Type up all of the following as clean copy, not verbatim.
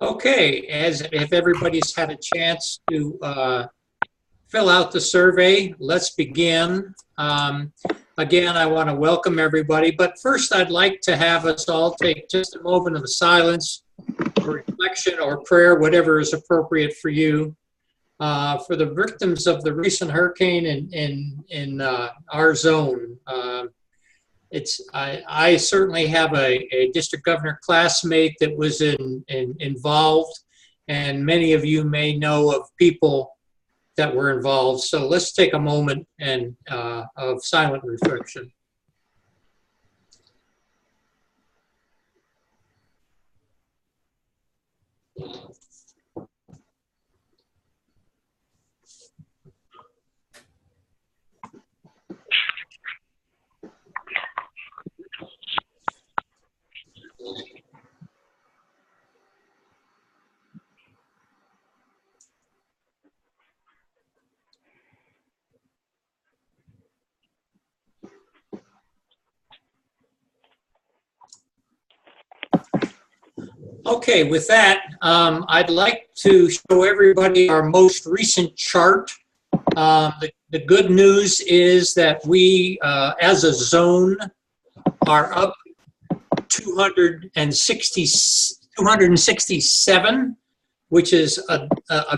Okay, as if everybody's had a chance to fill out the survey, let's begin. Again, I want to welcome everybody, but first I'd like to have us all take just a moment of silence, or reflection, or prayer, whatever is appropriate for you, for the victims of the recent hurricane in our zone. I certainly have a district governor classmate that was involved, and many of you may know of people that were involved. So let's take a moment of silent reflection. Okay, with that, I'd like to show everybody our most recent chart. The good news is that we, as a zone, are up 267, which is a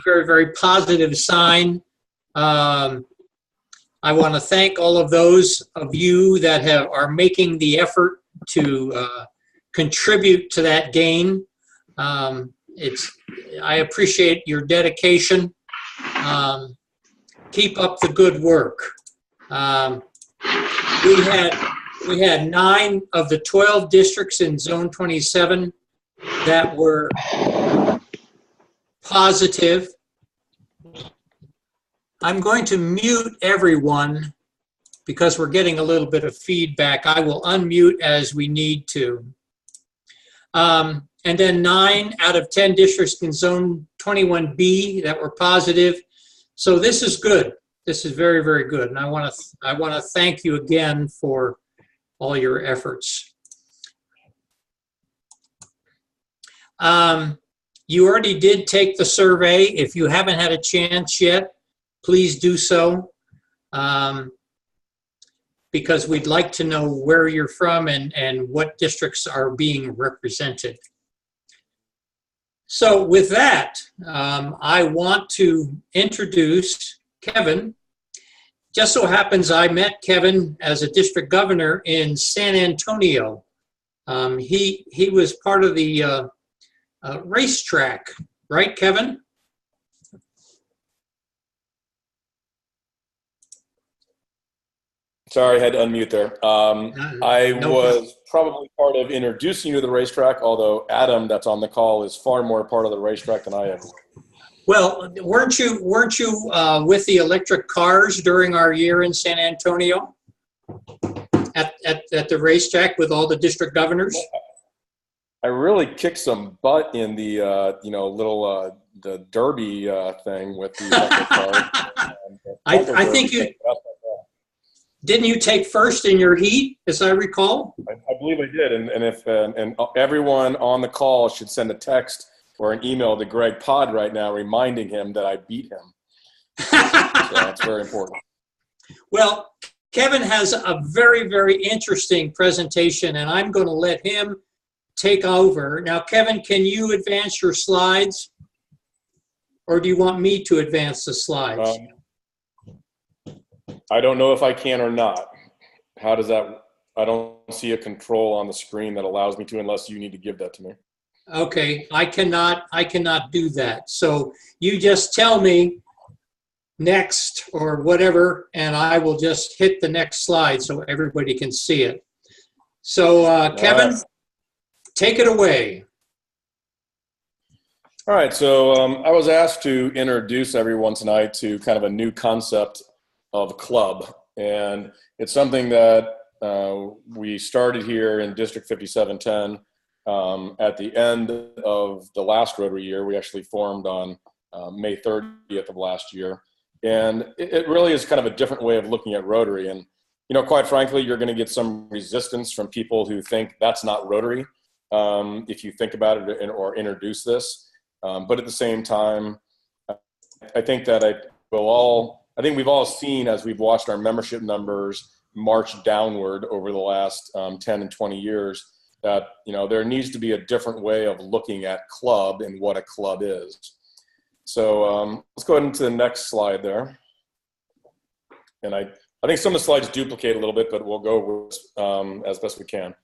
very, very positive sign. I want to thank all of those of you that are making the effort to contribute to that gain. I appreciate your dedication. Keep up the good work. We had 9 of the 12 districts in Zone 27 that were positive. I'm going to mute everyone because we're getting a little bit of feedback. I will unmute as we need to. And then 9 out of 10 districts in Zone 21B that were positive. So this is good. This is very, very good. And I want to thank you again for all your efforts. You already did take the survey. If you haven't had a chance yet, please do so, because we'd like to know where you're from and what districts are being represented. So with that, I want to introduce Kevin. Just so happens I met Kevin as a district governor in San Antonio. He was part of the racetrack, right, Kevin? Sorry, I had to unmute there. I was probably part of introducing you to the racetrack, although Adam, that's on the call, is far more part of the racetrack than I am. Well, weren't you with the electric cars during our year in San Antonio at the racetrack with all the district governors? I really kicked some butt in the the derby thing with the electric cars. I think you. Didn't you take first in your heat, as I recall? I believe I did, and everyone on the call should send a text or an email to Greg Pod right now reminding him that I beat him. So that's very important. Well, Kevin has a very, very interesting presentation, and I'm going to let him take over. Now, Kevin, can you advance your slides? Or do you want me to advance the slides? I don't know if I can or not. How does that? I don't see a control on the screen that allows me to, unless you need to give that to me. Okay, I cannot do that. So you just tell me next or whatever, and I will just hit the next slide so everybody can see it. So Kevin, take it away. All right, so I was asked to introduce everyone tonight to kind of a new concept of club, and it's something that we started here in District 5710 at the end of the last Rotary year. We actually formed on May 30th of last year, and it really is kind of a different way of looking at Rotary. And quite frankly, you're going to get some resistance from people who think that's not Rotary if you think about it or introduce this. But at the same time, I think that I think we've all seen, as we've watched our membership numbers march downward over the last 10 and 20 years, that there needs to be a different way of looking at club and what a club is. So let's go ahead into the next slide there. And I think some of the slides duplicate a little bit, but we'll go with, as best we can.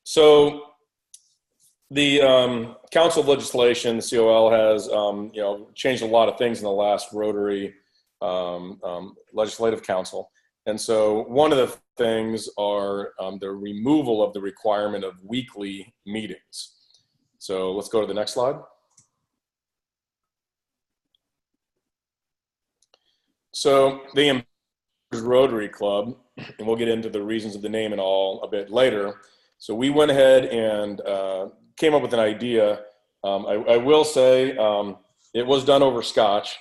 So the Council of Legislation, the COL, has changed a lot of things in the last Rotary Legislative Council. And so one of the things are the removal of the requirement of weekly meetings. So let's go to the next slide. So the Rotary Club, and we'll get into the reasons of the name and all a bit later. So we went ahead and came up with an idea. I will say it was done over Scotch.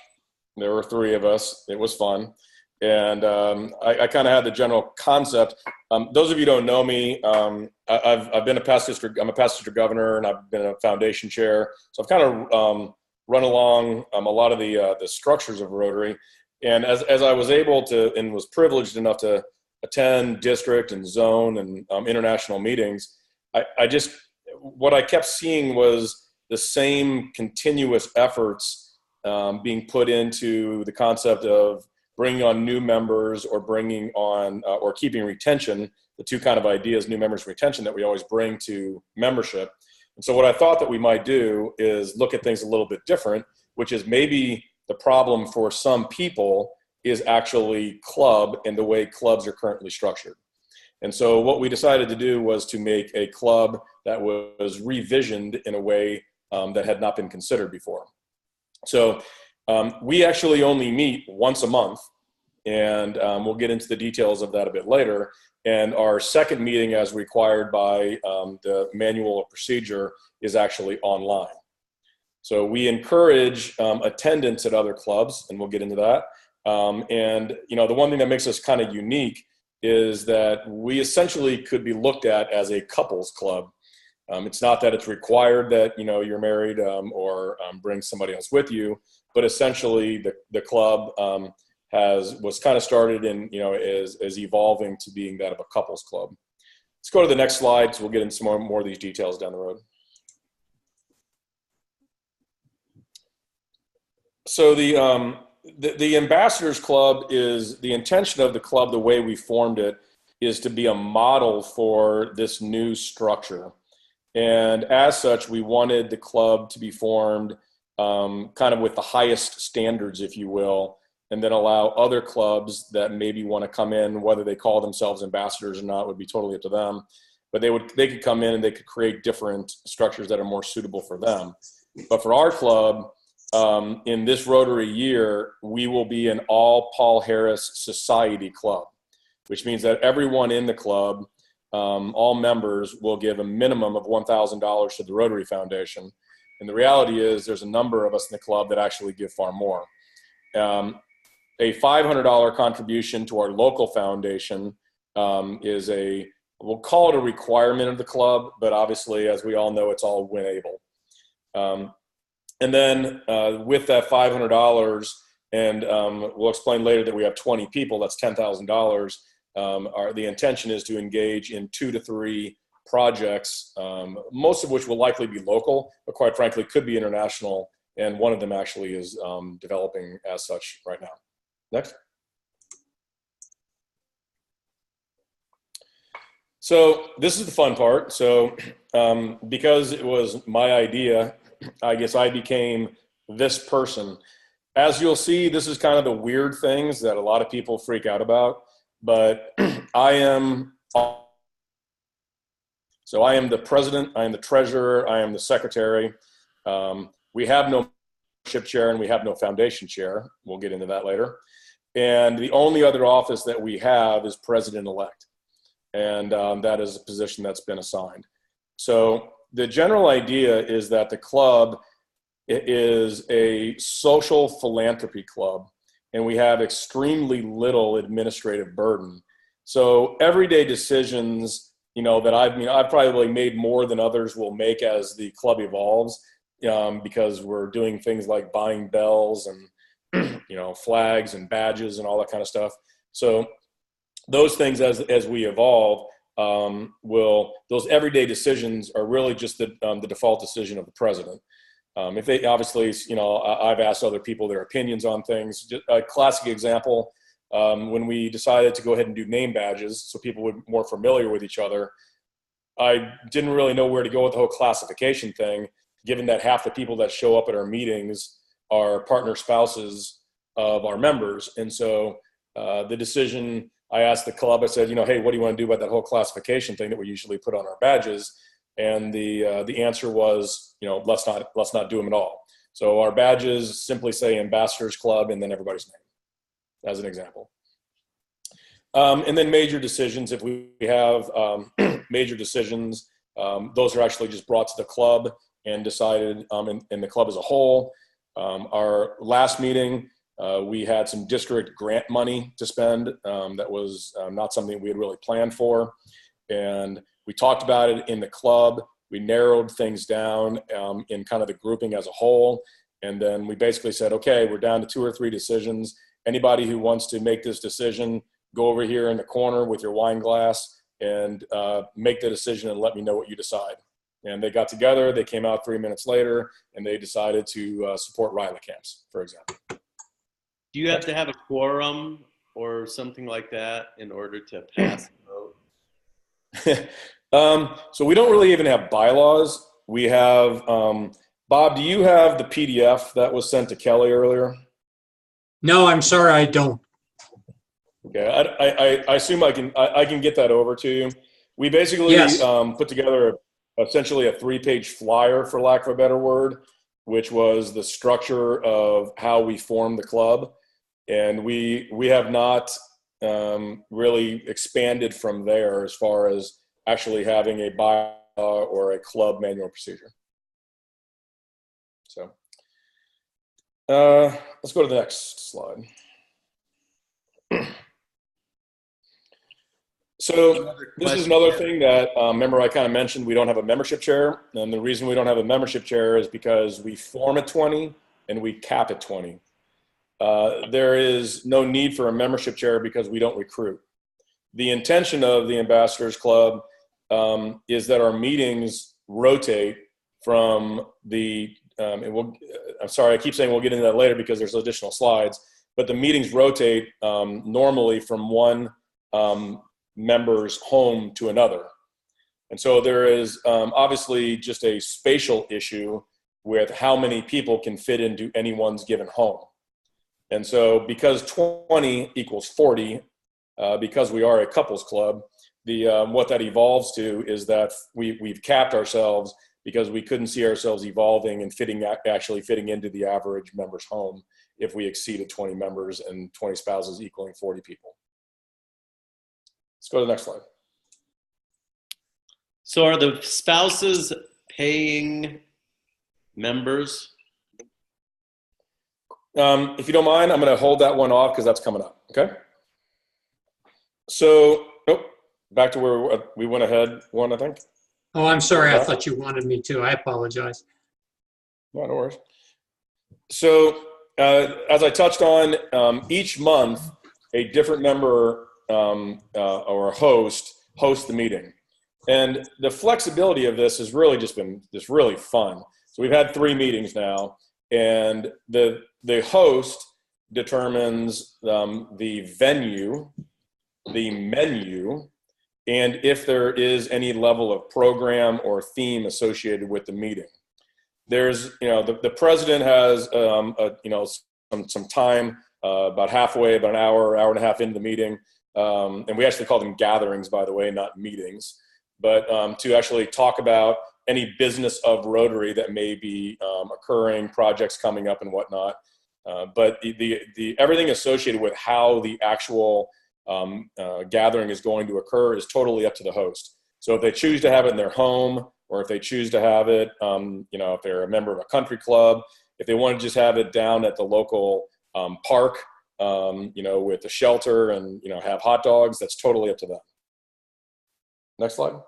There were 3 of us. It was fun. And I kind of had the general concept. Those of you who don't know me, I've been a past district, I'm a past district governor, and I've been a foundation chair. So I've kind of run along a lot of the structures of Rotary. And as I was able to, and was privileged enough to attend district and zone and international meetings, what I kept seeing was the same continuous efforts being put into the concept of bringing on new members or bringing on or keeping retention, the 2 kind of ideas, new members retention, that we always bring to membership. And so what I thought that we might do is look at things a little bit different, which is maybe the problem for some people is actually club and the way clubs are currently structured. And so what we decided to do was to make a club that was revisioned in a way that had not been considered before. So we actually only meet once a month, and we'll get into the details of that a bit later. And our second meeting, as required by the manual of procedure, is actually online. So we encourage attendance at other clubs, and we'll get into that. And the one thing that makes us kind of unique is that we essentially could be looked at as a couples club. It's not that it's required that you're married or bring somebody else with you, but essentially the club was kind of started and is evolving to being that of a couples club. Let's go to the next slide, so we'll get into some more of these details down the road. So the Ambassadors Club is, the intention of the club, the way we formed it, is to be a model for this new structure. And as such, we wanted the club to be formed kind of with the highest standards, if you will, and then allow other clubs that maybe want to come in, whether they call themselves ambassadors or not would be totally up to them. But they could come in and they could create different structures that are more suitable for them. But for our club, in this Rotary year, we will be an all Paul Harris Society club, which means that everyone in the club, all members, will give a minimum of $1,000 to the Rotary Foundation. And the reality is there's a number of us in the club that actually give far more. A $500 contribution to our local foundation is we'll call it a requirement of the club, but obviously, as we all know, it's all when able. And then with that $500, and we'll explain later that we have 20 people, that's $10,000. The intention is to engage in 2 to 3 projects, most of which will likely be local, but quite frankly could be international, and one of them actually is developing as such right now. Next. So this is the fun part. So because it was my idea, I guess I became this person. As you'll see, this is kind of the weird things that a lot of people freak out about, but I am the president, I am the treasurer, I am the secretary. We have no membership chair and we have no foundation chair. We'll get into that later. And the only other office that we have is president-elect. And that is a position that's been assigned. So the general idea is that the club is a social philanthropy club, and we have extremely little administrative burden. So everyday decisions, that I've probably made more than others will make as the club evolves, because we're doing things like buying bells and flags and badges and all that kind of stuff. So those things, as we evolve, those everyday decisions are really just the default decision of the president. If they obviously, I've asked other people their opinions on things. Just a classic example, when we decided to go ahead and do name badges so people would be more familiar with each other, I didn't really know where to go with the whole classification thing, given that half the people that show up at our meetings are partner spouses of our members. And so the decision, I asked the club, I said, hey, what do you want to do about that whole classification thing that we usually put on our badges? And the answer was, let's not do them at all. So our badges simply say Ambassadors Club and then everybody's name, as an example. And then major decisions, if we have major decisions, those are actually just brought to the club and decided in the club as a whole. Our last meeting, we had some district grant money to spend. That was not something we had really planned for. And we talked about it in the club. We narrowed things down in kind of the grouping as a whole. And then we basically said, okay, we're down to 2 or 3 decisions. Anybody who wants to make this decision, go over here in the corner with your wine glass and make the decision and let me know what you decide. And they got together, they came out 3 minutes later, and they decided to support Riley camps, for example. Do you have to have a quorum or something like that in order to pass the vote? So we don't really even have bylaws. We have, Bob, do you have the PDF that was sent to Kelly earlier? No, I'm sorry, I don't. Okay, I assume I can get that over to you. We basically Yes. Put together essentially a 3-page flyer, for lack of a better word, which was the structure of how we formed the club. And we have not really expanded from there as far as actually having a bylaw or a club manual procedure. So let's go to the next slide. So this is another thing that, remember I kind of mentioned we don't have a membership chair. And the reason we don't have a membership chair is because we form at 20 and we cap at 20. There is no need for a membership chair because we don't recruit. The intention of the Ambassadors Club is that our meetings rotate from the, I'm sorry, I keep saying we'll get into that later because there's additional slides, but the meetings rotate normally from one member's home to another. And so there is obviously just a spatial issue with how many people can fit into anyone's given home. And so because 20 equals 40, because we are a couples club, what that evolves to is that we've capped ourselves because we couldn't see ourselves evolving and actually fitting into the average member's home if we exceeded 20 members and 20 spouses equaling 40 people. Let's go to the next slide. So are the spouses paying members? If you don't mind, I'm going to hold that one off because that's coming up. Okay. So, back to where we went ahead one, I think. Oh, I'm sorry. I thought you wanted me to. I apologize. No worries. So, as I touched on, each month, a different member or a hosts the meeting. And the flexibility of this has really just been really fun. So we've had 3 meetings now, and the host determines the venue, the menu, and if there is any level of program or theme associated with the meeting. There's, the president has, some time, about halfway, about an hour and a half into the meeting. And we actually call them gatherings, by the way, not meetings, but to actually talk about any business of Rotary that may be occurring, projects coming up and whatnot. But the everything associated with how the actual gathering is going to occur is totally up to the host. So if they choose to have it in their home, or if they choose to have it, if they're a member of a country club, if they want to just have it down at the local park, with the shelter and, have hot dogs, that's totally up to them. Next slide.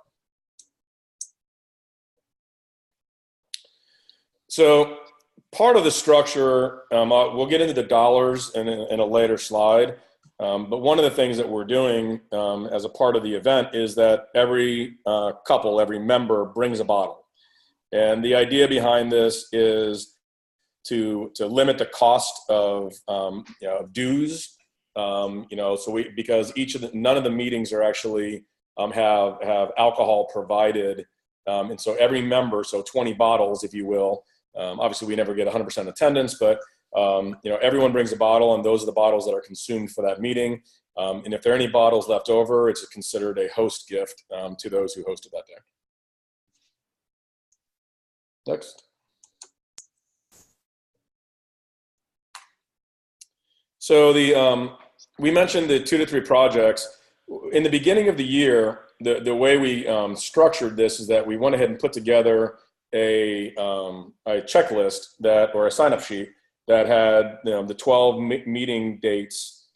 So part of the structure, we'll get into the dollars in a later slide, but one of the things that we're doing as a part of the event is that every couple, every member brings a bottle. And the idea behind this is to limit the cost of dues, because none of the meetings are actually have alcohol provided, and so every member, so 20 bottles, if you will. Obviously, we never get 100% attendance, but everyone brings a bottle, and those are the bottles that are consumed for that meeting. And if there are any bottles left over, it's considered a host gift to those who hosted that day. Next. So we mentioned the 2 to 3 projects. In the beginning of the year, the way we structured this is that we went ahead and put together a checklist or a sign-up sheet that had the 12 meeting dates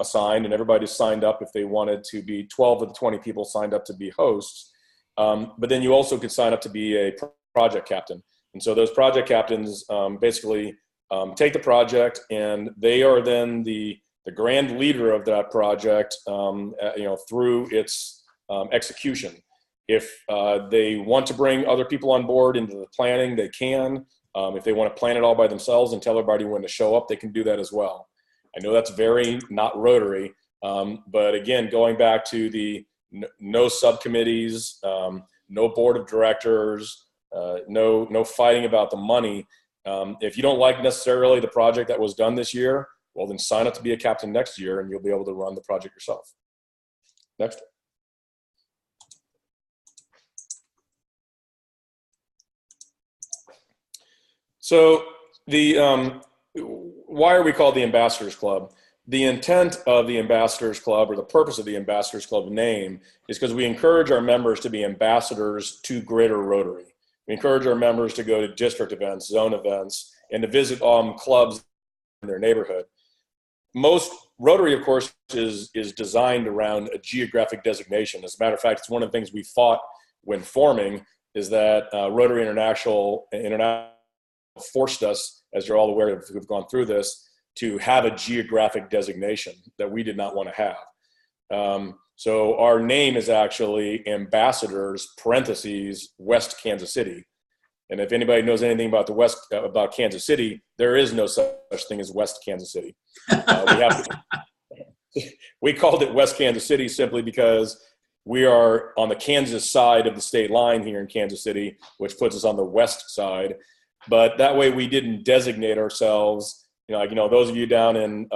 assigned, and everybody signed up if they wanted to be 12 of the 20 people signed up to be hosts. But then you also could sign up to be a project captain. And so those project captains basically take the project, and they are then the grand leader of that project through its execution. If they want to bring other people on board into the planning, they can. If they want to plan it all by themselves and tell everybody when to show up, they can do that as well. I know that's very not Rotary, but again, going back to the no subcommittees, no board of directors, no fighting about the money. If you don't like necessarily the project that was done this year, well, then sign up to be a captain next year, and you'll be able to run the project yourself. Next. So why are we called the Ambassadors Club? The intent of the Ambassadors Club, or the purpose of the Ambassadors Club name, is because we encourage our members to be ambassadors to Greater Rotary. We encourage our members to go to district events, zone events, and to visit clubs in their neighborhood. Most Rotary, of course, is designed around a geographic designation. As a matter of fact, it's one of the things we fought when forming, is that Rotary International forced us, as you're all aware who've gone through this, to have a geographic designation that we did not want to have. So our name is actually Ambassadors, parentheses, West Kansas City. And if anybody knows anything about about Kansas City, there is no such thing as West Kansas City. We called it West Kansas City simply because we are on the Kansas side of the state line here in Kansas City, which puts us on the west side. But that way we didn't designate ourselves, those of you down in,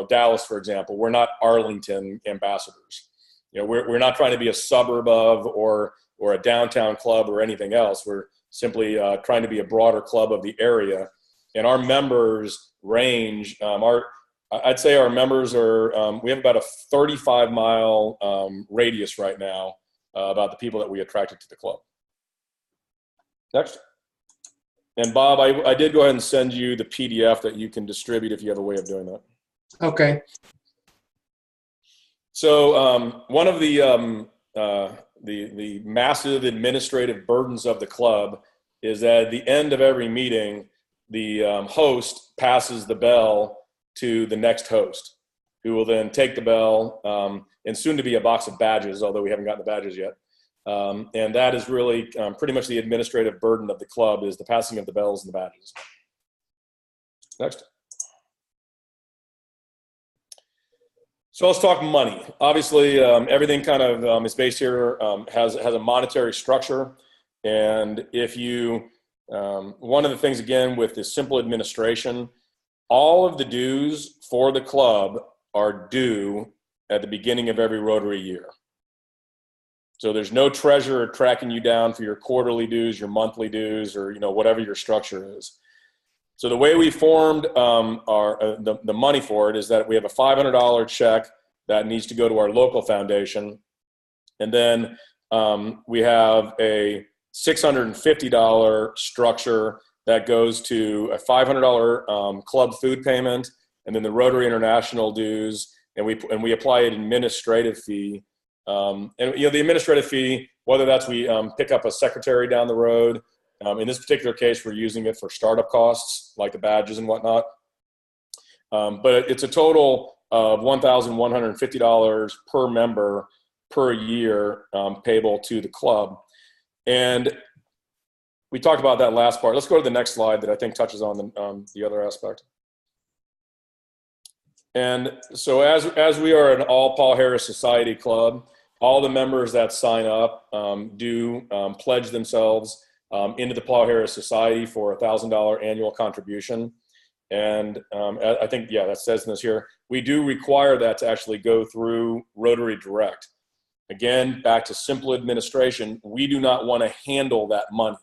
Dallas, for example, we're not Arlington ambassadors. We're not trying to be a suburb of or a downtown club or anything else. We're simply trying to be a broader club of the area. And our members range, I'd say our members are, we have about a 35-mile radius right now about the people that we attracted to the club. Next. And Bob, I did go ahead and send you the PDF that you can distribute if you have a way of doing that. Okay. So one of the massive administrative burdens of the club is that at the end of every meeting, the host passes the bell to the next host, who will then take the bell, and soon to be a box of badges, although we haven't gotten the badges yet. And that is really pretty much the administrative burden of the club, is the passing of the bells and the badges. Next. So let's talk money. Obviously, everything kind of is based here, has a monetary structure. And if you, one of the things, again, with this simple administration, all of the dues for the club are due at the beginning of every Rotary year. So there's no treasurer tracking you down for your quarterly dues, your monthly dues, or whatever your structure is. So the way we formed the money for it is that we have a $500 check that needs to go to our local foundation, and then we have a $650 structure that goes to a $500 club food payment, and then the Rotary International dues, and we apply an administrative fee. And the administrative fee, whether that's we pick up a secretary down the road, In this particular case, we're using it for startup costs, like the badges and whatnot. But it's a total of $1,150 per member per year payable to the club. And we talked about that last part. Let's go to the next slide that I think touches on the other aspect. And so as we are an all Paul Harris Society club, all the members that sign up do pledge themselves into the Paul Harris Society for a $1,000 annual contribution. And I think, yeah, that says in this here, we do require that to actually go through Rotary Direct. Again, back to simple administration, we do not want to handle that money.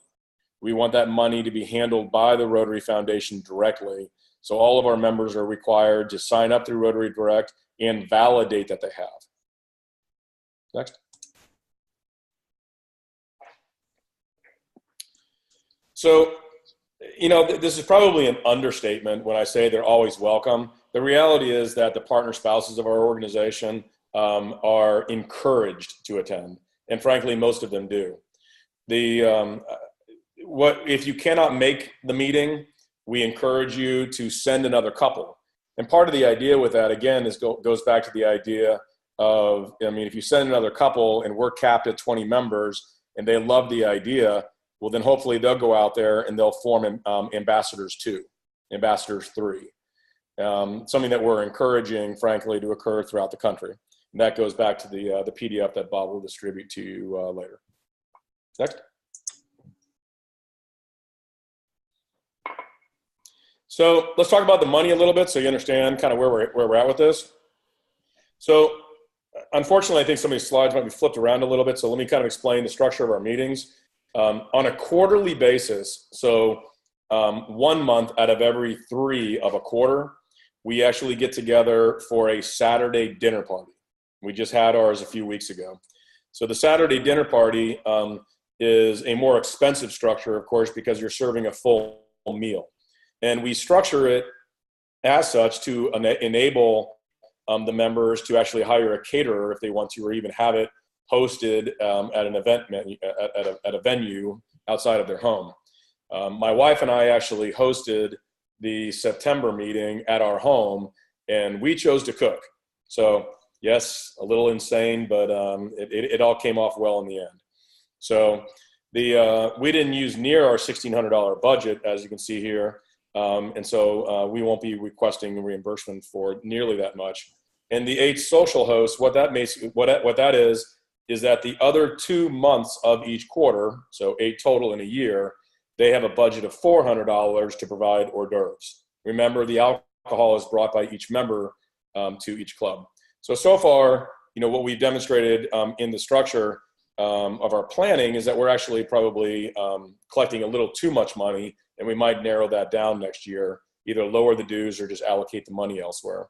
We want that money to be handled by the Rotary Foundation directly. So all of our members are required to sign up through Rotary Direct and validate that they have. Next. So, you know, this is probably an understatement when I say they're always welcome. The reality is that the partner spouses of our organization are encouraged to attend. And frankly, most of them do. If you cannot make the meeting, we encourage you to send another couple. And part of the idea with that, again, goes back to the idea of, I mean, if you send another couple and we're capped at 20 members and they love the idea, well, then hopefully they'll go out there and they'll form ambassadors 2, ambassadors 3. Something that we're encouraging, frankly, to occur throughout the country. And that goes back to the PDF that Bob will distribute to you later. Next. So let's talk about the money a little bit so you understand kind of where we're at with this. So unfortunately, I think some of these slides might be flipped around a little bit. So let me kind of explain the structure of our meetings. On a quarterly basis, so 1 month out of every 3 of a quarter, we actually get together for a Saturday dinner party. We just had ours a few weeks ago. So the Saturday dinner party is a more expensive structure, of course, because you're serving a full meal. And we structure it as such to enable the members to actually hire a caterer if they want to, or even have it hosted at an event at a venue outside of their home. My wife and I actually hosted the September meeting at our home, and we chose to cook. So yes, a little insane, but it all came off well in the end. So we didn't use near our $1,600 budget, as you can see here. And so we won't be requesting reimbursement for nearly that much. And the 8 social hosts, what that is that the other 2 months of each quarter, so 8 total in a year, they have a budget of $400 to provide hors d'oeuvres. Remember, the alcohol is brought by each member to each club. So far, you know, what we've demonstrated in the structure of our planning is that we're actually probably collecting a little too much money, and we might narrow that down next year, either lower the dues or just allocate the money elsewhere.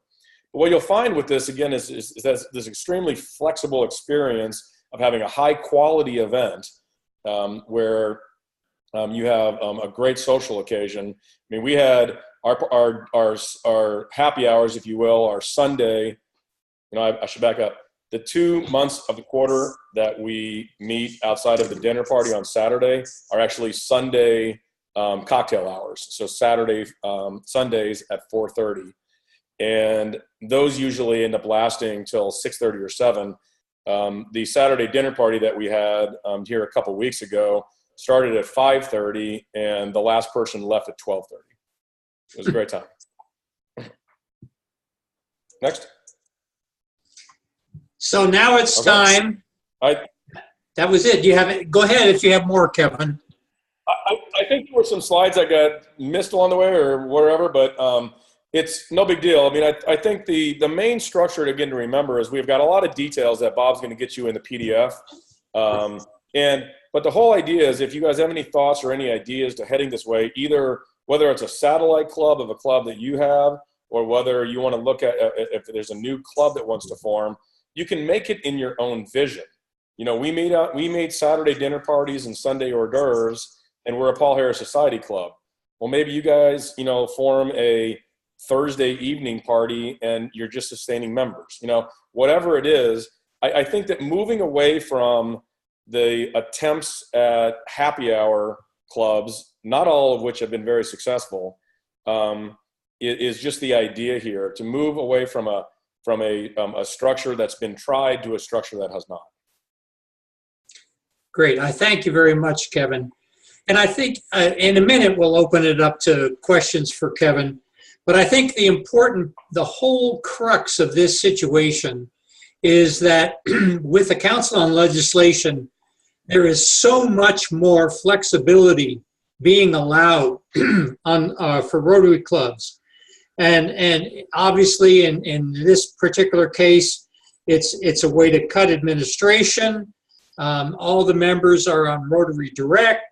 But what you'll find with this, again, is that this extremely flexible experience of having a high quality event where you have a great social occasion. I mean, we had our happy hours, if you will, our Sunday. You know, I should back up. The 2 months of the quarter that we meet outside of the dinner party on Saturday are actually Sunday cocktail hours. So Sundays at 4:30. And those usually end up lasting till 6:30 or 7. The Saturday dinner party that we had here a couple weeks ago started at 5:30, and the last person left at 12:30. It was a great time. Next. So now it's time. That was it. You have it. Go ahead if you have more, Kevin. I think there were some slides that got missed along the way or whatever, but it's no big deal. I mean, I think the main structure, again, to remember is we've got a lot of details that Bob's going to get you in the PDF. But the whole idea is if you guys have any thoughts or any ideas to heading this way, either whether it's a satellite club of a club that you have, or whether you want to look at if there's a new club that wants to form, you can make it in your own vision. You know, we made Saturday dinner parties and Sunday hors d'oeuvres, and we're a Paul Harris Society club. Well, maybe you guys, you know, form a Thursday evening party and you're just sustaining members. You know, whatever it is, I think that moving away from the attempts at happy hour clubs, not all of which have been very successful, is just the idea here to move away from a structure that's been tried to a structure that has not. Great. I thank you very much, Kevin. And I think in a minute we'll open it up to questions for Kevin. But I think the whole crux of this situation is that with the Council on Legislation, there is so much more flexibility being allowed for Rotary clubs. And obviously in this particular case, it's a way to cut administration. All the members are on Rotary Direct.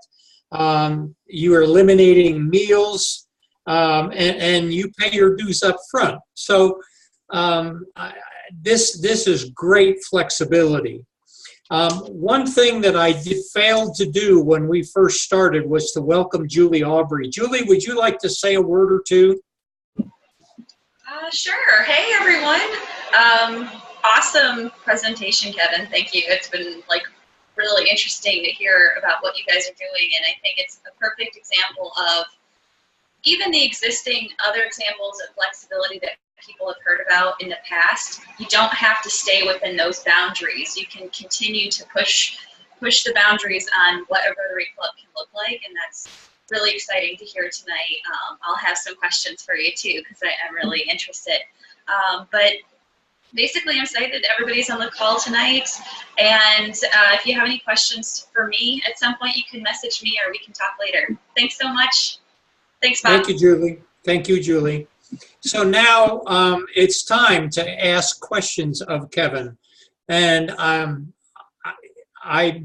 You are eliminating meals, and you pay your dues up front. So this is great flexibility. One thing that I failed to do when we first started was to welcome Julie Aubrey. Julie, would you like to say a word or two? Sure. Hey, everyone. Awesome presentation, Kevin. Thank you. It's been really interesting to hear about what you guys are doing, and I think it's a perfect example of even the existing other examples of flexibility that people have heard about in the past. You don't have to stay within those boundaries. You can continue to push the boundaries on what a Rotary Club can look like, and that's really exciting to hear tonight. I'll have some questions for you too, because I'm really interested. But basically, I'm excited that everybody's on the call tonight, and if you have any questions for me at some point, you can message me or we can talk later. Thanks so much. Thanks, Bob. Thank you, Julie. Thank you, Julie. So now it's time to ask questions of Kevin. And I'm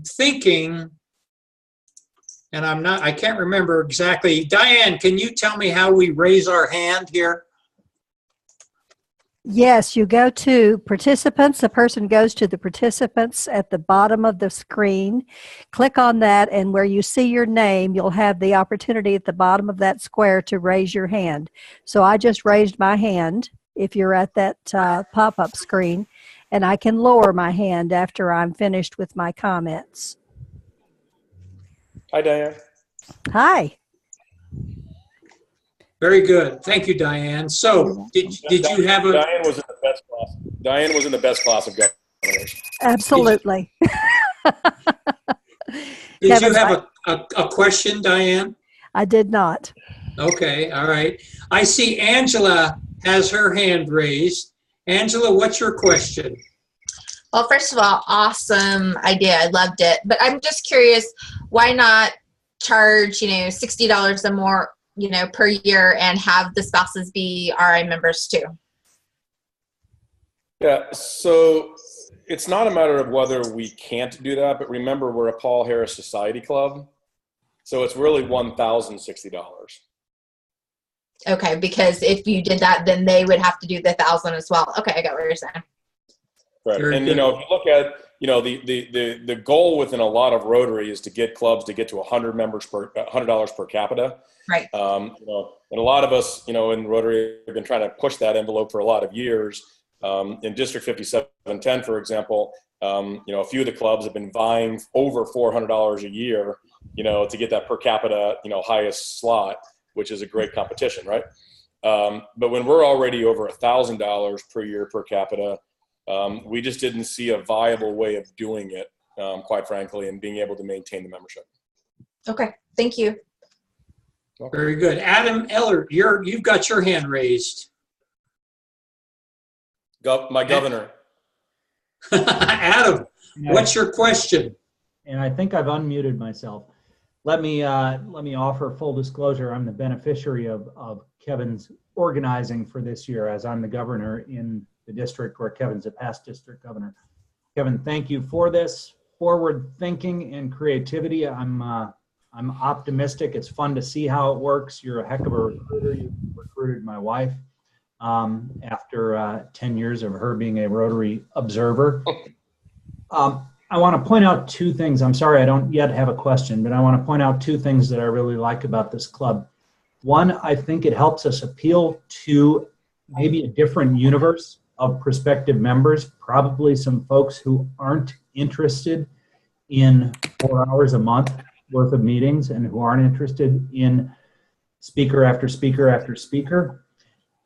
thinking, and I can't remember exactly. Diane, can you tell me how we raise our hand here? Yes, you go to participants. A person goes to the participants at the bottom of the screen. Click on that, and where you see your name, you'll have the opportunity at the bottom of that square to raise your hand. So I just raised my hand if you're at that pop-up screen, and I can lower my hand after I'm finished with my comments. Hi, Diane. Hi. Very good. Thank you, Diane. So, did you have a... Diane was in the best class. Diane was in the best class of governors. Absolutely. Did you have a question, Diane? I did not. Okay, all right. I see Angela has her hand raised. Angela, what's your question? Well, first of all, awesome idea. I loved it. But I'm just curious, why not charge, $60 or more, per year and have the spouses be RI members too? Yeah, so it's not a matter of whether we can't do that, but remember we're a Paul Harris Society Club. So it's really $1,060. Okay, because if you did that, then they would have to do the 1,000 as well. Okay, I got what you're saying. Right, and if you look at the goal within a lot of Rotary is to get clubs to get to $100 per capita. Right. And a lot of us, in Rotary have been trying to push that envelope for a lot of years. In District 5710, for example, a few of the clubs have been vying over $400 a year, to get that per capita, highest slot, which is a great competition, right? But when we're already over $1,000 per year per capita, we just didn't see a viable way of doing it, quite frankly, and being able to maintain the membership. Okay, thank you. Very good. Adam Eller, you've got your hand raised. My governor. Adam, what's your question? And I think I've unmuted myself. Let me offer full disclosure. I'm the beneficiary of Kevin's organizing for this year, as I'm the governor in the district where Kevin's a past district governor. Kevin, thank you for this forward thinking and creativity. I'm optimistic. It's fun to see how it works. You're a heck of a recruiter. You recruited my wife after 10 years of her being a Rotary observer. I want to point out two things. I'm sorry I don't yet have a question, but I want to point out two things that I really like about this club. One, I think it helps us appeal to maybe a different universe of prospective members, probably some folks who aren't interested in 4 hours a month worth of meetings and who aren't interested in speaker after speaker after speaker.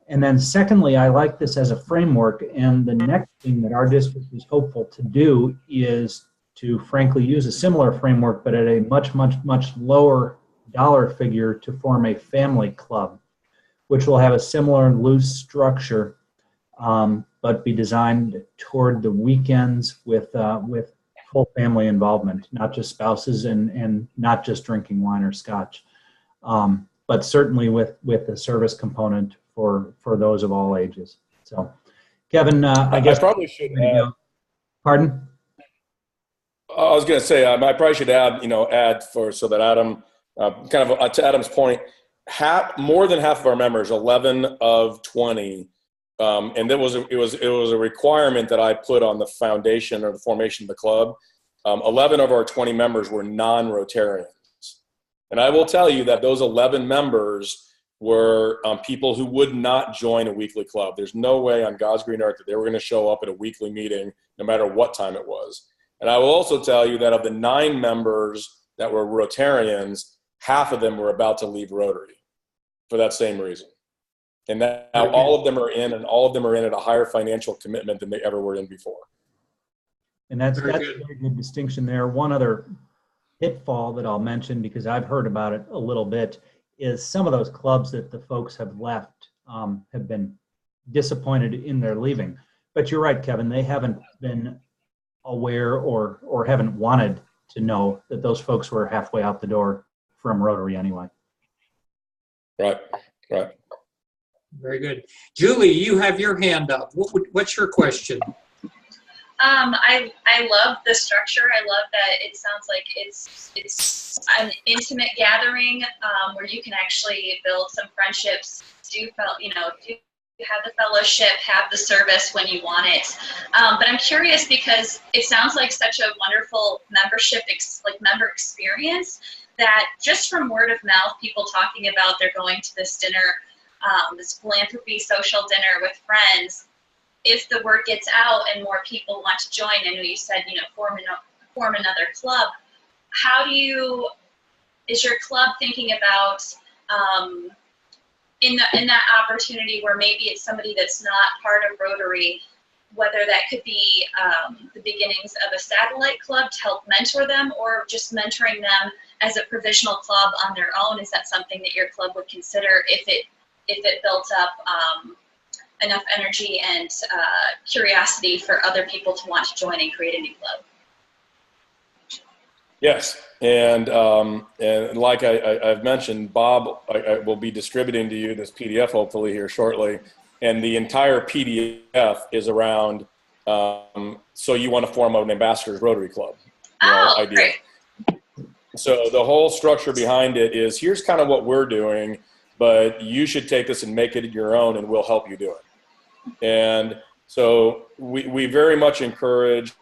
And then secondly, I like this as a framework, and the next thing that our district is hopeful to do is to frankly use a similar framework, but at a much, much, much lower dollar figure, to form a family club, which will have a similar loose structure, but be designed toward the weekends with full family involvement, not just spouses and not just drinking wine or scotch, but certainly with a service component for those of all ages. So, Kevin, I guess I probably should add. Pardon? I was going to say I probably should add so that Adam, kind of to Adam's point, more than half of our members, 11 of 20. And it was a requirement that I put on the foundation or the formation of the club. 11 of our 20 members were non-Rotarians. And I will tell you that those 11 members were people who would not join a weekly club. There's no way on God's green earth that they were going to show up at a weekly meeting, no matter what time it was. And I will also tell you that of the 9 members that were Rotarians, half of them were about to leave Rotary for that same reason. And now all of them are in, and all of them are in at a higher financial commitment than they ever were in before. And that's a very good distinction there. One other pitfall that I'll mention, because I've heard about it a little bit, is some of those clubs that the folks have left have been disappointed in their leaving. But you're right, Kevin, they haven't been aware or haven't wanted to know that those folks were halfway out the door from Rotary anyway. Right. Very good. Julie, you have your hand up. What's your question? I love the structure. I love that it sounds like it's an intimate gathering where you can actually build some friendships, do have the fellowship, have the service when you want it. But I'm curious because it sounds like such a wonderful member experience that just from word of mouth, people talking about they're going to this dinner, this philanthropy social dinner with friends. If the word gets out and more people want to join, I know you said, form another club. Is your club thinking about in that opportunity where maybe it's somebody that's not part of Rotary, whether that could be the beginnings of a satellite club to help mentor them, or just mentoring them as a provisional club on their own? Is that something that your club would consider if it built up enough energy and curiosity for other people to want to join and create a new club? Yes, and like I've mentioned, Bob, I will be distributing to you this PDF hopefully here shortly, and the entire PDF is around. So you want to form an ambassadors Rotary Club? Idea. Great. So the whole structure behind it is, here's kind of what we're doing, but you should take this and make it your own, and we'll help you do it. And so we very much encourage.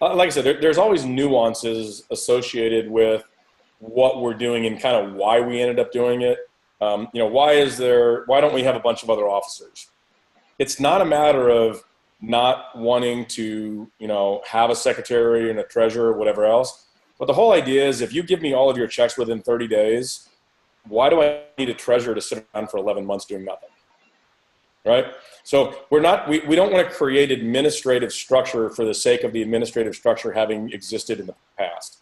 Like I said, there's always nuances associated with what we're doing and kind of why we ended up doing it. Why don't we have a bunch of other officers? It's not a matter of not wanting to, have a secretary and a treasurer or whatever else. But the whole idea is, if you give me all of your checks within 30 days, why do I need a treasurer to sit around for 11 months doing nothing? Right? So we don't want to create administrative structure for the sake of the administrative structure having existed in the past.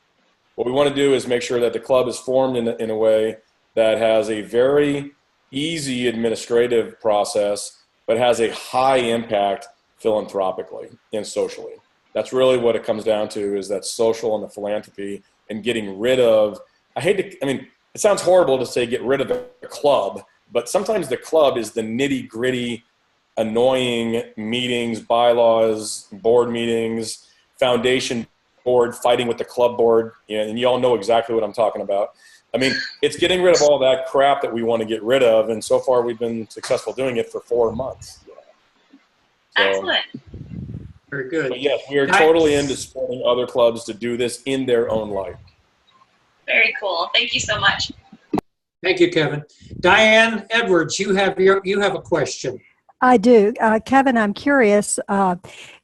What we want to do is make sure that the club is formed in a way that has a very easy administrative process, but has a high impact philanthropically and socially. That's really what it comes down to, is that social and the philanthropy, and getting rid of, it sounds horrible to say get rid of the club, but sometimes the club is the nitty gritty, annoying meetings, bylaws, board meetings, foundation board fighting with the club board, and you all know exactly what I'm talking about. It's getting rid of all that crap that we want to get rid of, and so far we've been successful doing it for 4 months. So, excellent. Very good. But yes, we are totally into supporting other clubs to do this in their own light. Very cool. Thank you so much. Thank you, Kevin. Diane Edwards, you have a question. I do. Kevin, I'm curious.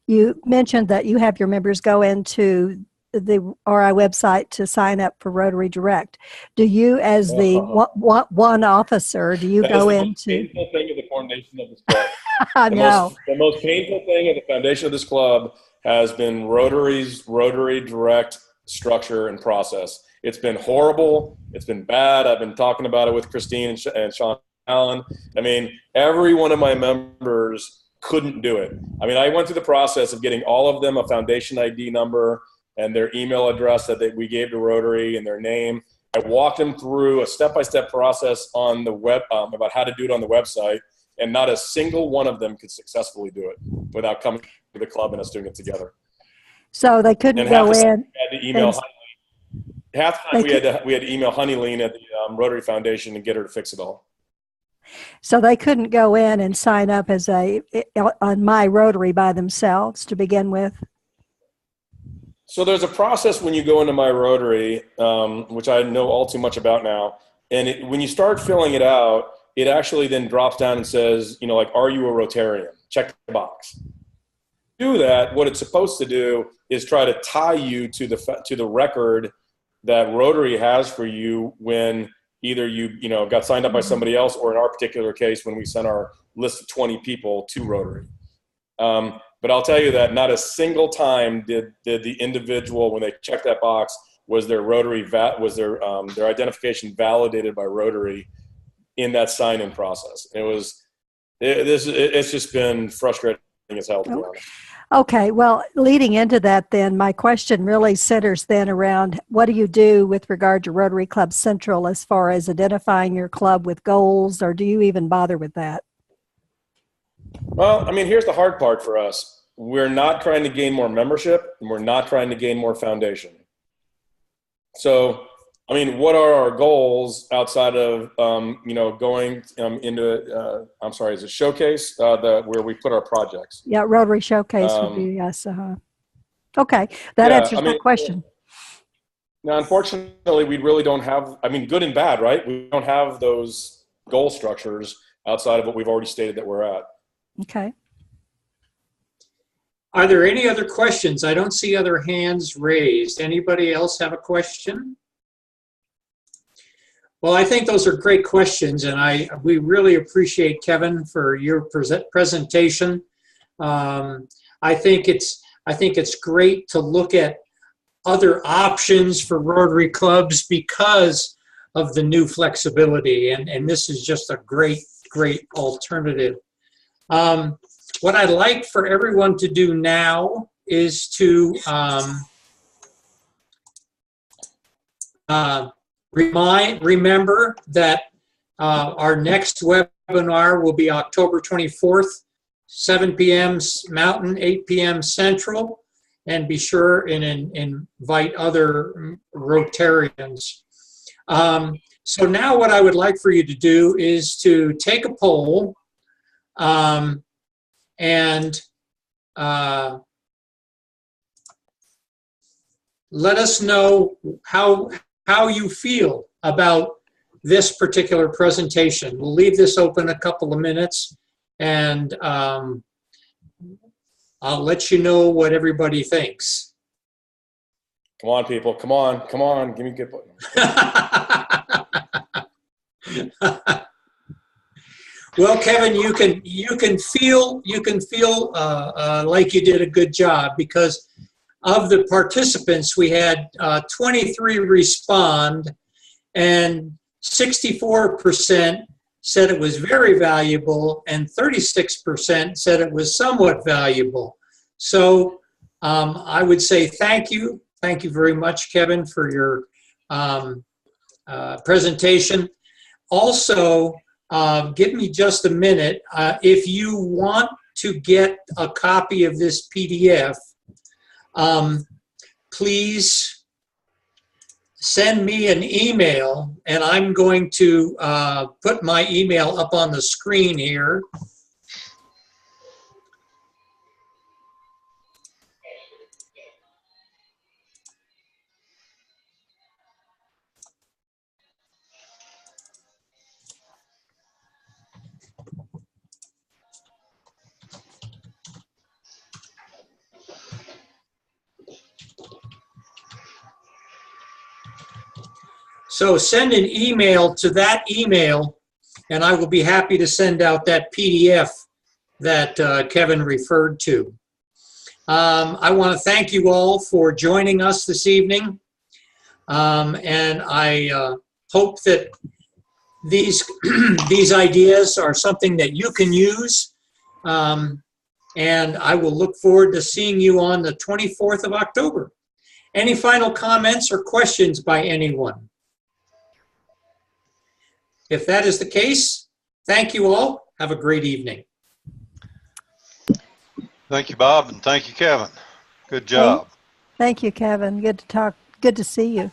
You mentioned that you have your members go into the RI website to sign up for Rotary Direct. Do you, as the one officer, do you go into? The most painful thing of the formation of this club. I know. The most painful thing of the foundation of this club has been Rotary's Rotary Direct structure and process. It's been horrible. It's been bad. I've been talking about it with Christine and Sean Allen. I mean, every one of my members couldn't do it. I mean, I went through the process of getting all of them a foundation ID number and their email address that we gave to Rotary and their name. I walked them through a step-by-step process on the web about how to do it on the website, and not a single one of them could successfully do it without coming to the club and us doing it together. So they couldn't go in. Had to email half the time we had to email Honeyleen at the Rotary Foundation and get her to fix it all. So they couldn't go in and sign up as on My Rotary by themselves to begin with? So there's a process when you go into My Rotary, which I know all too much about now. And when you start filling it out, it actually then drops down and says, you know, like, are you a Rotarian? Check the box. Do that, what it's supposed to do is try to tie you to the record that Rotary has for you when either you got signed up by somebody else, or in our particular case, when we sent our list of 20 people to Rotary. But I'll tell you that not a single time did the individual, when they checked that box, was their Rotary their identification validated by Rotary in that sign-in process. It's just been frustrating as hell, to be honest. Okay, well, leading into that then, my question really centers then around what do you do with regard to Rotary Club Central as far as identifying your club with goals, or do you even bother with that? Well, I mean, here's the hard part for us. We're not trying to gain more membership, and we're not trying to gain more foundation. So, I mean, what are our goals outside of, going into, is it Showcase, where we put our projects? Yeah, Rotary Showcase would be, yes. Okay, that answers my question. Now, unfortunately, we really don't have, good and bad, right? We don't have those goal structures outside of what we've already stated that we're at. Okay. Are there any other questions? I don't see other hands raised. Anybody else have a question? Well, I think those are great questions, and we really appreciate, Kevin, for your presentation. I think it's great to look at other options for Rotary clubs because of the new flexibility, and this is just a great alternative. What I'd like for everyone to do now is to remember that our next webinar will be October 24th, 7 p.m. Mountain, 8 p.m. Central, and be sure and invite other Rotarians. So now what I would like for you to do is to take a poll and let us know how you feel about this particular presentation. We'll leave this open a couple of minutes, and I'll let you know what everybody thinks. Come on, people. Come on. Give me a good point. Well, Kevin, you can feel like you did a good job, because of the participants, we had 23 respond, and 64% said it was very valuable, and 36% said it was somewhat valuable. So I would say thank you. Thank you very much, Kevin, for your presentation. Also, give me just a minute. If you want to get a copy of this PDF, please send me an email, and I'm going to put my email up on the screen here. So send an email to that email, and I will be happy to send out that PDF that Kevin referred to. I want to thank you all for joining us this evening. And I hope that these, these ideas are something that you can use. And I will look forward to seeing you on the 24th of October. Any final comments or questions by anyone? If that is the case, thank you all. Have a great evening. Thank you, Bob, and thank you, Kevin. Good job. Thank you, Kevin. Good to talk. Good to see you.